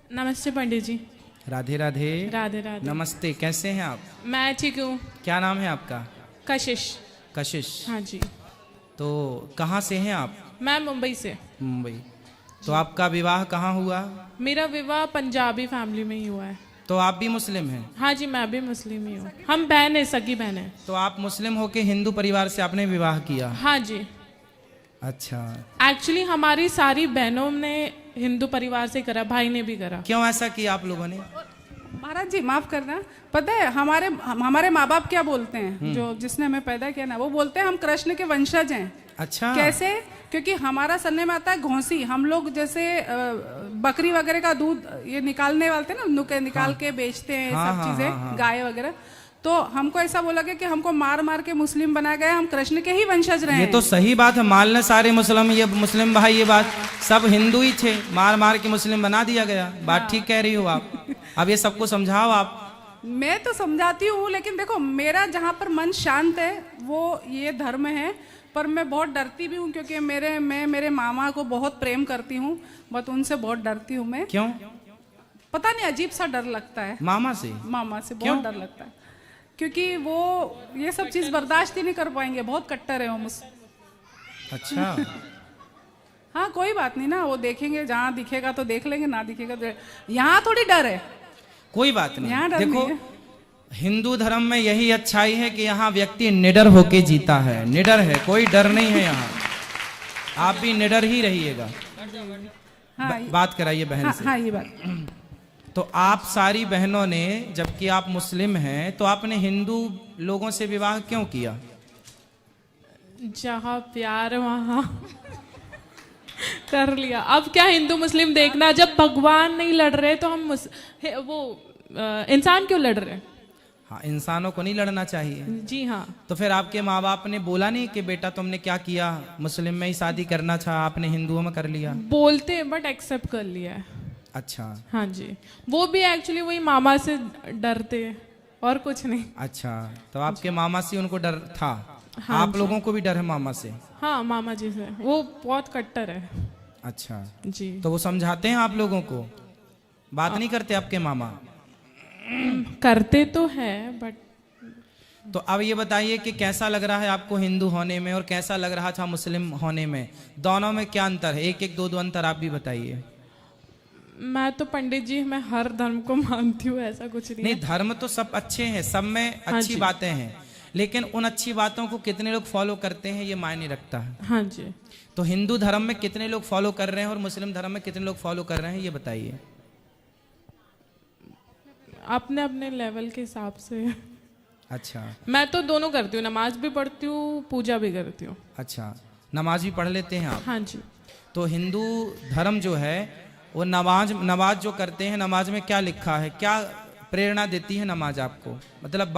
नमस्ते पंडित जी। राधे राधे। राधे राधे। नमस्ते, कैसे हैं आप? मैं ठीक हूँ। क्या नाम है आपका? कशिश। कशिश। हाँ जी। तो कहाँ से हैं आप? मैं मुंबई से। मुंबई। तो आपका विवाह कहाँ हुआ? मेरा विवाह पंजाबी फैमिली में ही हुआ है। तो आप भी मुस्लिम हैं? हाँ जी, मैं भी मुस्लिम ही हूँ। हम बहन है, सगी बहन है। तो आप मुस्लिम होके हिंदू परिवार से आपने विवाह किया? हाँ जी। अच्छा। एक्चुअली हमारी सारी बहनों ने हिंदू परिवार से करा, भाई ने भी करा। क्यों ऐसा किया आप लोगों ने? महाराज जी माफ करना, पता है हमारे माँ बाप क्या बोलते हैं? जो जिसने हमें पैदा किया ना, वो बोलते हैं हम कृष्ण के वंशज हैं। अच्छा। कैसे? क्योंकि हमारा सरनेम आता है घोंसी। हम लोग जैसे बकरी वगैरह का दूध ये निकालने वाले थे ना, नुके निकाल के बेचते हैं, सब चीजें, गाय वगैरह। तो हमको ऐसा बोला गया कि हमको मार मार के मुस्लिम बनाया गया, हम कृष्ण के ही वंशज रहे। ये तो सही बात है, मान लें सारे मुस्लिम, ये मुस्लिम भाई, ये बात सब हिंदू ही थे, मार मार के मुस्लिम बना दिया गया। बात ठीक कह रही हो आप। अब ये सबको समझाओ आप। मैं तो समझाती हूँ, लेकिन देखो मेरा जहाँ पर मन शांत है वो ये धर्म है। पर मैं बहुत डरती भी हूँ, क्योंकि मैं मेरे मामा को बहुत प्रेम करती हूँ, बट उनसे बहुत डरती हूँ मैं। क्यों? पता नहीं, अजीब सा डर लगता है। मामा से? मामा से बहुत डर लगता है, क्योंकि वो ये सब चीज बर्दाश्त ही नहीं कर पाएंगे, बहुत कट्टर है वो मुझसे। अच्छा। हाँ कोई बात नहीं ना, वो देखेंगे, जहाँ दिखेगा तो देख लेंगे, ना दिखेगा तो। यहाँ थोड़ी डर है। कोई बात नहीं। यहाँ डर देखो नहीं है। हिंदू धर्म में यही अच्छाई है कि यहाँ व्यक्ति निडर होके जीता है, निडर है, कोई डर नहीं है यहाँ। आप भी निडर ही रहिएगा। हाँ, बात कराइए बहन से। हाँ ये बात। तो आप सारी बहनों ने, जबकि आप मुस्लिम हैं, तो आपने हिंदू लोगों से विवाह क्यों किया? जहाँ प्यार वहाँ कर लिया। अब क्या हिंदू मुस्लिम देखना, जब भगवान नहीं लड़ रहे तो हम इंसान क्यों लड़ रहे? हाँ, इंसानों को नहीं लड़ना चाहिए। जी हाँ। तो फिर आपके माँ बाप ने बोला नहीं कि बेटा तुमने क्या किया, मुस्लिम में ही शादी करना था, आपने हिंदुओं में कर लिया? बोलते हैं बट एक्सेप्ट कर लिया है। अच्छा। हाँ जी। वो भी एक्चुअली वही मामा से डरते हैं और कुछ नहीं। अच्छा, तो आपके मामा से उनको डर था? हाँ आप जी। लोगों को भी डर है मामा से? हाँ, मामा जी से। वो बहुत कट्टर है। अच्छा जी। तो वो समझाते हैं आप लोगों को? बात नहीं करते आपके मामा? करते तो है बट। तो अब ये बताइए कि कैसा लग रहा है आपको हिंदू होने में और कैसा लग रहा था मुस्लिम होने में? दोनों में क्या अंतर है? एक एक दो अंतर आप भी बताइए। मैं तो पंडित जी, मैं हर धर्म को मानती हूँ, ऐसा कुछ नहीं। नहीं, धर्म तो सब अच्छे हैं, सब में अच्छी जी। बातें हैं, लेकिन उन अच्छी बातों को कितने लोग फॉलो करते हैं ये मायने रखता है। हाँ जी। तो हिंदू धर्म में कितने लोग फॉलो कर रहे हैं और मुस्लिम धर्म में कितने लोग फॉलो कर रहे हैं ये बताइए। अपने अपने लेवल के हिसाब से। अच्छा। मैं तो दोनों करती हूँ, नमाज भी पढ़ती हूँ, पूजा भी करती हूँ। अच्छा, नमाज भी पढ़ लेते हैं आप? हाँ जी। तो हिंदू धर्म जो है वो नमाज जो करते हैं, नमाज में क्या लिखा है, क्या प्रेरणा देती है नमाज आपको? मतलब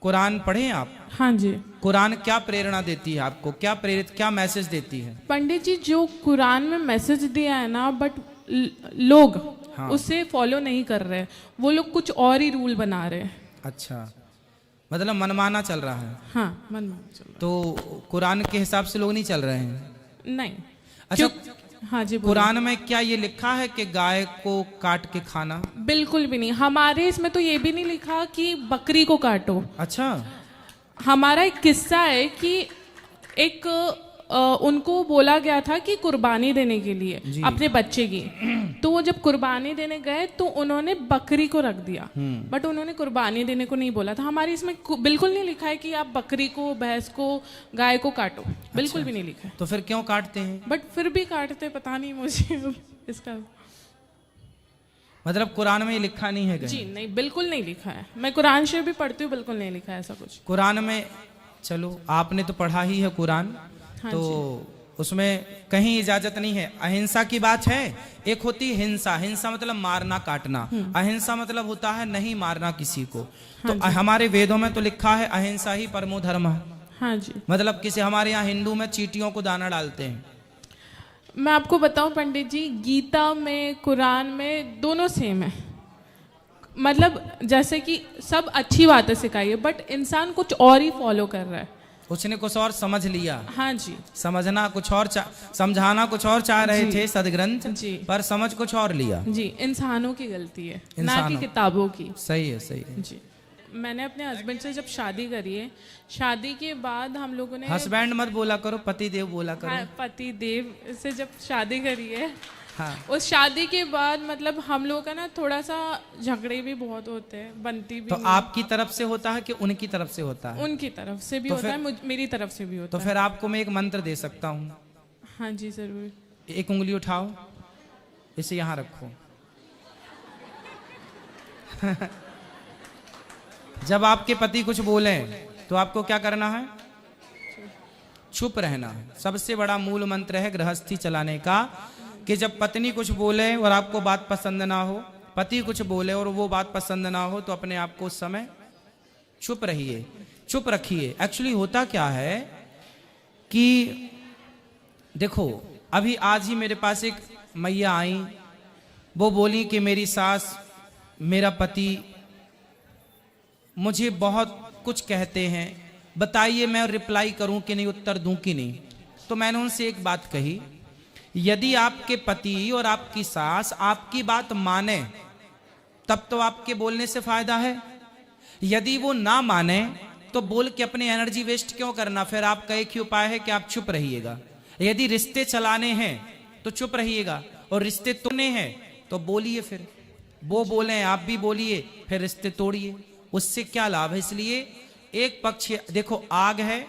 कुरान पढ़े आप? हाँ जी। कुरान क्या प्रेरणा देती है आपको, क्या मैसेज देती है? पंडित जी, जो कुरान में मैसेज दिया है ना, बट लोग उसे फॉलो नहीं कर रहे, वो लोग कुछ और ही रूल बना रहे हैं। अच्छा, मतलब मनमाना चल रहा है। हाँ, मनमाना चल रहा तो कुरान के हिसाब से लोग नहीं चल रहे हैं? है। नहीं। अच्छा। हाँ जी। कुरान में क्या ये लिखा है कि गाय को काट के खाना? बिल्कुल भी नहीं। हमारे इसमें तो ये भी नहीं लिखा कि बकरी को काटो। अच्छा। हमारा एक किस्सा है कि एक उनको बोला गया था कि कुर्बानी देने के लिए अपने बच्चे की। तो वो जब कुर्बानी देने गए तो उन्होंने बकरी को रख दिया, बट उन्होंने कुर्बानी देने को नहीं बोला था। हमारी इसमें बिल्कुल नहीं लिखा है कि आप बकरी को, भैंस को, गाय को काटो। बिल्कुल भी नहीं लिखा है। तो फिर क्यों काटते हैं? बट फिर भी काटते, पता नहीं मुझे इसका। मतलब कुरान में ये लिखा नहीं है? जी नहीं, बिल्कुल नहीं लिखा है। मैं कुरान शरीफ भी पढ़ती हूँ, बिल्कुल नहीं लिखा है ऐसा कुछ कुरान में। चलो, आपने तो पढ़ा ही है कुरान। हाँ तो उसमें कहीं इजाजत नहीं है। अहिंसा की बात है। एक होती है हिंसा, हिंसा मतलब मारना काटना, अहिंसा मतलब होता है नहीं मारना किसी को। तो हमारे वेदों में तो लिखा है अहिंसा ही परमो धर्म। हाँ जी। मतलब किसी हमारे यहाँ हिंदू में चींटियों को दाना डालते हैं। मैं आपको बताऊं पंडित जी, गीता में, कुरान में दोनों सेम है। मतलब जैसे कि सब अच्छी बातें सिखाई है, बट इंसान कुछ और ही फॉलो कर रहा है। उसने कुछ और समझ लिया। हाँ जी समझना कुछ और समझाना कुछ और चाह रहे थे सदग्रंथ, जी। पर समझ कुछ और लिया। जी, इंसानों की गलती है, ना कि इंसानों। किताबों की। सही है, सही है। जी, मैंने अपने हस्बैंड से जब शादी करी है, शादी के बाद हम लोगों ने हस्बैंड मत बोला करो, पति देव बोला करो। हाँ, पति देव से जब शादी करी है, हाँ। उस शादी के बाद मतलब हम लोगों का ना थोड़ा सा झगड़े भी बहुत होते हैं, बनती भी तो नहीं। आपकी तरफ से होता है कि उनकी तरफ से होता है? उनकी तरफ से भी तो होता फिर- है, मेरी तरफ से भी होता तो फिर आपको मैं एक मंत्र दे सकता हूँ। है। हाँ जी जरूर। एक उंगली उठाओ, इसे यहाँ रखो। जब आपके पति कुछ बोले तो आपको क्या करना है? चुप रहना है। सबसे बड़ा मूल मंत्र है गृहस्थी चलाने का, कि जब पत्नी कुछ बोले और आपको बात पसंद ना हो, पति कुछ बोले और वो बात पसंद ना हो, तो अपने आप को उस समय चुप रहिए, चुप रखिए। एक्चुअली होता क्या है कि देखो, अभी आज ही मेरे पास एक मैया आई, वो बोली कि मेरी सास, मेरा पति मुझे बहुत कुछ कहते हैं, बताइए मैं रिप्लाई करूं कि नहीं, उत्तर दूं कि नहीं। तो मैंने उनसे एक बात कही, यदि आपके पति और आपकी सास आपकी बात माने तब तो आपके बोलने से फायदा है। यदि वो ना माने तो बोल के अपनी एनर्जी वेस्ट क्यों करना? फिर आपका एक ही उपाय है कि आप चुप रहिएगा। यदि रिश्ते चलाने हैं तो चुप रहिएगा, और रिश्ते तोड़ने हैं तो बोलिए। फिर वो बोले, आप भी बोलिए, फिर रिश्ते तोड़िए। उससे क्या लाभ है? इसलिए एक पक्ष, देखो आग है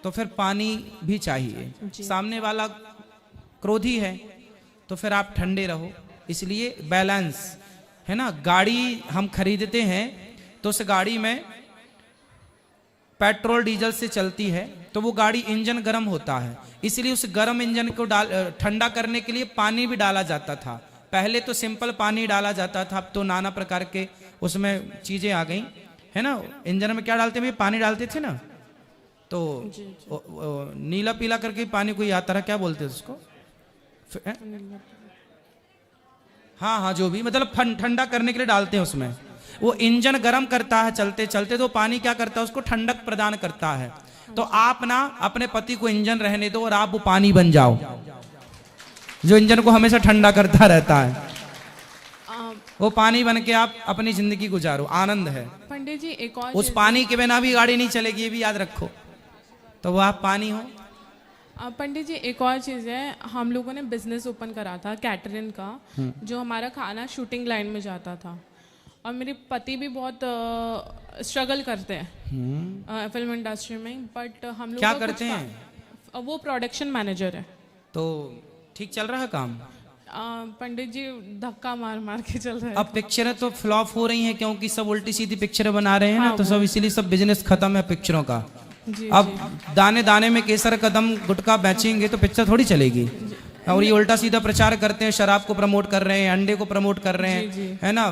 तो फिर पानी भी चाहिए। सामने वाला क्रोधी है तो फिर आप ठंडे रहो। इसलिए बैलेंस है ना। गाड़ी हम खरीदते हैं तो उस गाड़ी में पेट्रोल डीजल से चलती है, तो वो गाड़ी इंजन गर्म होता है, इसलिए उस गर्म इंजन को ठंडा करने के लिए पानी भी डाला जाता था। पहले तो सिंपल पानी डाला जाता था, अब तो नाना प्रकार के उसमें चीजें आ गई है ना। इंजन में क्या डालते हैं? पानी डालते थे ना, तो नीला पीला करके पानी कोई आता रहा, क्या बोलते हैं उसको? हाँ हाँ, जो भी, मतलब ठंडा करने के लिए डालते हैं उसमें। वो इंजन गर्म करता है चलते चलते, तो पानी क्या करता है? उसको ठंडक प्रदान करता है। तो आप ना अपने पति को इंजन रहने दो और आप वो पानी बन जाओ जो इंजन को हमेशा ठंडा करता रहता है। वो पानी बन के आप अपनी जिंदगी गुजारो, आनंद है। पंडित जी एक और उस पानी के बिना भी गाड़ी नहीं चलेगी, ये भी याद रखो। तो वो आप पानी हो। पंडित जी एक और चीज़ है, हम लोगों ने बिजनेस ओपन करा था कैटरिंग का, जो हमारा खाना शूटिंग लाइन में जाता था। और मेरे पति भी बहुत स्ट्रगल करते हैं फिल्म इंडस्ट्री में, बट हम लोग क्या करते हैं? वो प्रोडक्शन मैनेजर है। तो ठीक चल रहा है काम? पंडित जी धक्का मार मार के चल रहा है। अब पिक्चरें तो फ्लॉप हो रही हैं क्योंकि सब उल्टी सीधी पिक्चरें बना रहे हैं ना, हाँ, तो सब इसीलिए सब बिजनेस खत्म है पिक्चरों का। जी, अब दाने दाने में केसर कदम गुटखा बेचेंगे तो पिक्चर थोड़ी चलेगी। और ये उल्टा सीधा प्रचार करते हैं, शराब को प्रमोट कर रहे हैं, अंडे को प्रमोट कर रहे हैं, है ना,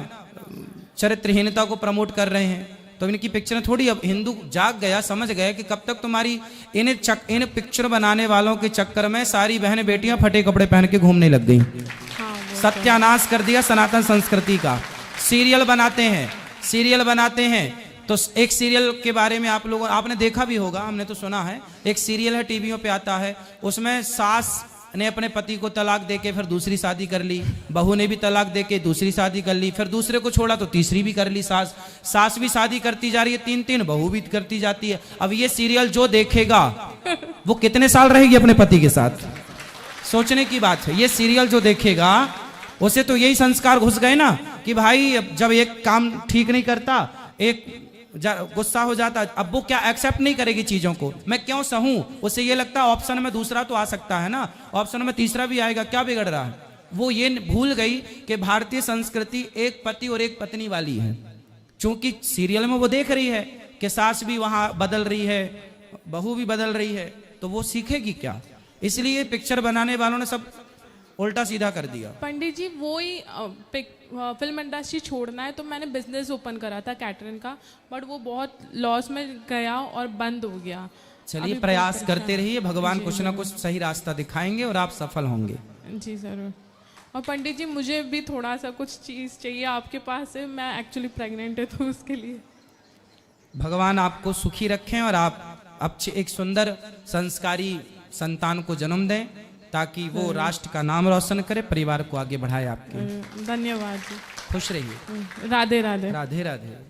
चरित्रहीनता को प्रमोट कर रहे हैं। तो इनकी पिक्चरें थोड़ी, अब हिंदू जाग गया, समझ गया कि कब तक तुम्हारी इन पिक्चर बनाने वालों के चक्कर में सारी बहन बेटियां फटे कपड़े पहन के घूमने लग गई। सत्यानाश कर दिया सनातन संस्कृति का। सीरियल बनाते हैं तो एक सीरियल के बारे में आप लोगों आपने देखा भी होगा, हमने तो सुना है। एक सीरियल है, टीवियों पे आता है, उसमें सास ने अपने पति को तलाक देके फिर दूसरी शादी कर ली, बहू ने भी तलाक देके दूसरी शादी कर ली, फिर दूसरे को छोड़ा तो तीसरी भी कर ली। सास भी शादी करती जा रही है, 3 बहू भी करती जाती है। अब ये सीरियल जो देखेगा वो कितने साल रहेगी अपने पति के साथ? सोचने की बात है। ये सीरियल जो देखेगा उसे तो यही संस्कार घुस गए ना कि भाई जब एक काम ठीक नहीं करता, एक गुस्सा हो जाता, अब वो क्या एक्सेप्ट नहीं करेगी चीजों को, मैं क्यों सहूं? उसे ये लगता है ऑप्शन में दूसरा तो आ सकता है ना, ऑप्शन में तीसरा भी आएगा, क्या बिगड़ रहा है? वो ये भूल गई कि भारतीय संस्कृति एक पति और एक पत्नी वाली है। चूंकि सीरियल में वो देख रही है कि सास भी वहां बदल रही है, बहू भी बदल रही है, तो वो सीखेगी क्या? इसलिए पिक्चर बनाने वालों ने सब उल्टा सीधा कर दिया। पंडित जी वो ही फिल्म इंडस्ट्री छोड़ना है तो मैंने बिजनेस ओपन करा था कैटरिंग का, बट वो बहुत लॉस में गया और बंद हो गया। चलिए प्रयास करते रहिए, भगवान कुछ ना कुछ सही रास्ता दिखाएंगे और आप सफल होंगे। जी जरूर। और पंडित जी मुझे भी थोड़ा सा कुछ चीज़ चाहिए आपके पास से, मैं एक्चुअली प्रेग्नेंट है तो उसके लिए। भगवान आपको सुखी रखें और आप एक सुंदर संस्कारी संतान को जन्म दें, ताकि वो राष्ट्र का नाम रोशन करे, परिवार को आगे बढ़ाए आपके। धन्यवाद जी। खुश रहिए। राधे राधे। राधे राधे।